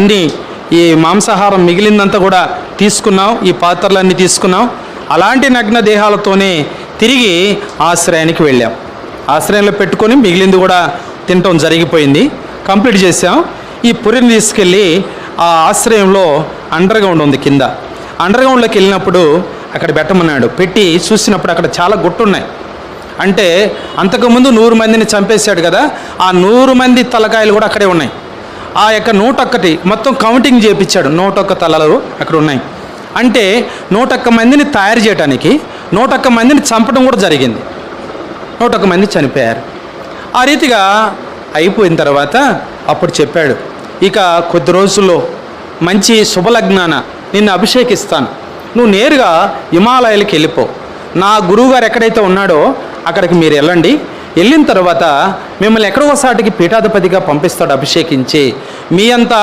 అన్నీ ఈ మాంసాహారం మిగిలిందంతా కూడా తీసుకున్నాం, ఈ పాత్రలన్నీ తీసుకున్నాం. అలాంటి నగ్న దేహాలతోనే తిరిగి ఆశ్రయానికి వెళ్ళాం. ఆశ్రయంలో పెట్టుకొని మిగిలింది కూడా తినటం జరిగిపోయింది, కంప్లీట్ చేసాం. ఈ పురిని తీసుకెళ్ళి ఆ ఆశ్రయంలో అండర్ గ్రౌండ్ ఉంది కింద. అండర్ గ్రౌండ్లోకి వెళ్ళినప్పుడు అక్కడ పెట్టమన్నాడు. పెట్టి చూసినప్పుడు అక్కడ చాలా గుట్టున్నాయి. అంటే అంతకుముందు 100 మందిని చంపేశాడు కదా, ఆ 100 మంది తలకాయలు కూడా అక్కడే ఉన్నాయి. ఆ యొక్క 101 మొత్తం కౌంటింగ్ చేయించాడు. 101 తలలు అక్కడ ఉన్నాయి. అంటే 101 మందిని తయారు చేయడానికి 101 మందిని చంపడం కూడా జరిగింది. 101 మంది చనిపోయారు. ఆ రీతిగా అయిపోయిన తర్వాత అప్పుడు చెప్పాడు, ఇక కొద్ది రోజుల్లో మంచి శుభలగ్నాన నిన్ను అభిషేకిస్తాను, నువ్వు నేరుగా హిమాలయాలకు వెళ్ళిపో. నా గురువుగారు ఎక్కడైతే ఉన్నాడో అక్కడికి మీరు వెళ్ళండి. వెళ్ళిన తర్వాత మిమ్మల్ని ఎక్కడో సాటికి పీఠాధిపతిగా పంపిస్తాడు అభిషేకించి. మీ అంతా